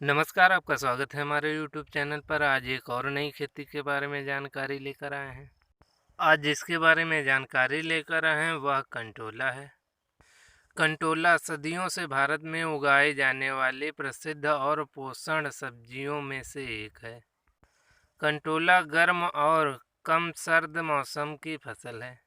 नमस्कार, आपका स्वागत है हमारे यूट्यूब चैनल पर। आज एक और नई खेती के बारे में जानकारी लेकर आए हैं। आज जिसके बारे में जानकारी लेकर आए हैं वह कंटोला है। कंटोला सदियों से भारत में उगाए जाने वाली प्रसिद्ध और पोषण सब्जियों में से एक है। कंटोला गर्म और कम सर्द मौसम की फसल है।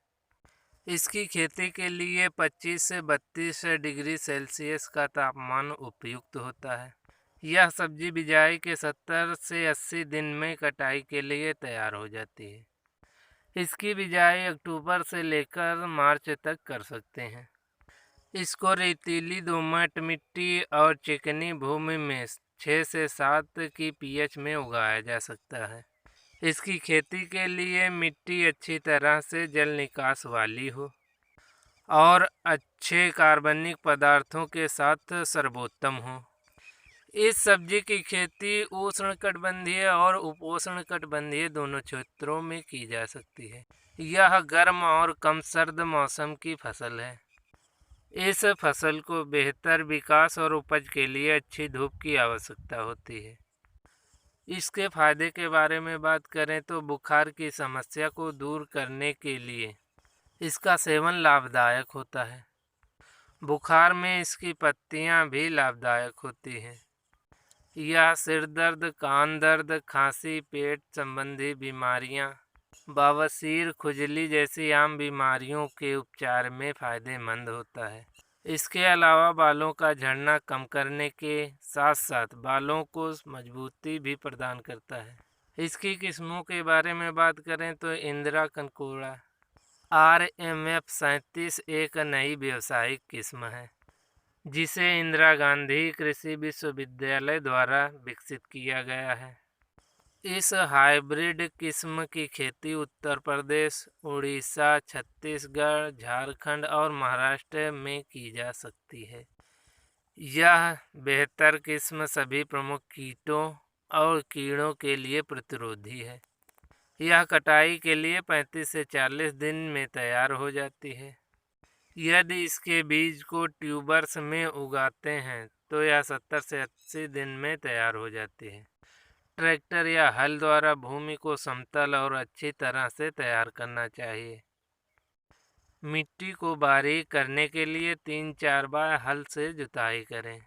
इसकी खेती के लिए 25 से 32 डिग्री सेल्सियस का तापमान उपयुक्त होता है। यह सब्जी बिजाई के 70 से 80 दिन में कटाई के लिए तैयार हो जाती है। इसकी बिजाई अक्टूबर से लेकर मार्च तक कर सकते हैं। इसको रेतीली दोमट मिट्टी और चिकनी भूमि में 6 से 7 की पीएच में उगाया जा सकता है। इसकी खेती के लिए मिट्टी अच्छी तरह से जल निकास वाली हो और अच्छे कार्बनिक पदार्थों के साथ सर्वोत्तम हो। इस सब्जी की खेती उष्णकटिबंधीय और उपोष्णकटिबंधीय दोनों क्षेत्रों में की जा सकती है। यह गर्म और कम सर्द मौसम की फसल है। इस फसल को बेहतर विकास और उपज के लिए अच्छी धूप की आवश्यकता होती है। इसके फायदे के बारे में बात करें तो बुखार की समस्या को दूर करने के लिए इसका सेवन लाभदायक होता है। बुखार में इसकी पत्तियां भी लाभदायक होती हैं। यह सिर दर्द, कान दर्द, खांसी, पेट संबंधी बीमारियां, बवासीर, खुजली जैसी आम बीमारियों के उपचार में फ़ायदेमंद होता है। इसके अलावा बालों का झड़ना कम करने के साथ साथ बालों को मजबूती भी प्रदान करता है। इसकी किस्मों के बारे में बात करें तो इंदिरा कंकोड़ा RMF 37 एक नई व्यावसायिक किस्म है जिसे इंदिरा गांधी कृषि विश्वविद्यालय द्वारा विकसित किया गया है। इस हाइब्रिड किस्म की खेती उत्तर प्रदेश, उड़ीसा, छत्तीसगढ़, झारखंड और महाराष्ट्र में की जा सकती है। यह बेहतर किस्म सभी प्रमुख कीटों और कीड़ों के लिए प्रतिरोधी है। यह कटाई के लिए 35 से 40 दिन में तैयार हो जाती है। यदि इसके बीज को ट्यूबर्स में उगाते हैं तो यह 70 से 80 दिन में तैयार हो जाती है। ट्रैक्टर या हल द्वारा भूमि को समतल और अच्छी तरह से तैयार करना चाहिए। मिट्टी को बारीक करने के लिए 3-4 बार हल से जुताई करें।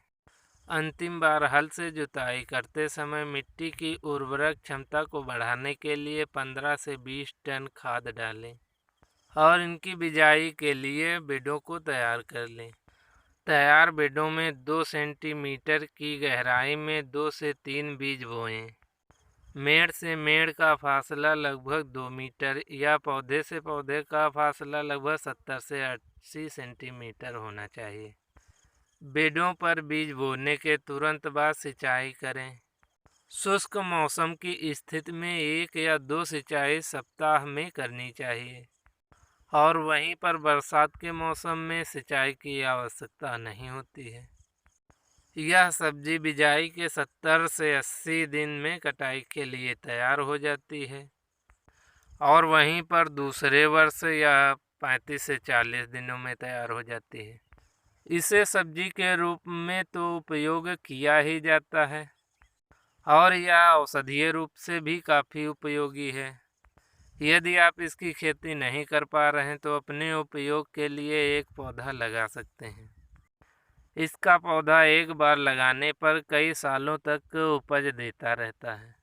अंतिम बार हल से जुताई करते समय मिट्टी की उर्वरक क्षमता को बढ़ाने के लिए 15 से 20 टन खाद डालें और इनकी बिजाई के लिए बेडों को तैयार कर लें। तैयार बेडों में 2 सेंटीमीटर की गहराई में 2 से 3 बीज बोएं। मेड़ से मेड़ का फासला लगभग 2 मीटर या पौधे से पौधे का फासला लगभग 70 से 80 सेंटीमीटर होना चाहिए। बेडों पर बीज बोने के तुरंत बाद सिंचाई करें। शुष्क मौसम की स्थिति में 1 या 2 सिंचाई सप्ताह में करनी चाहिए और वहीं पर बरसात के मौसम में सिंचाई की आवश्यकता नहीं होती है। यह सब्जी बिजाई के 70 से 80 दिन में कटाई के लिए तैयार हो जाती है और वहीं पर दूसरे वर्ष यह 35 से 40 दिनों में तैयार हो जाती है। इसे सब्जी के रूप में तो उपयोग किया ही जाता है और यह औषधीय रूप से भी काफ़ी उपयोगी है। यदि आप इसकी खेती नहीं कर पा रहे हैं तो अपने उपयोग के लिए एक पौधा लगा सकते हैं। इसका पौधा एक बार लगाने पर कई सालों तक उपज देता रहता है।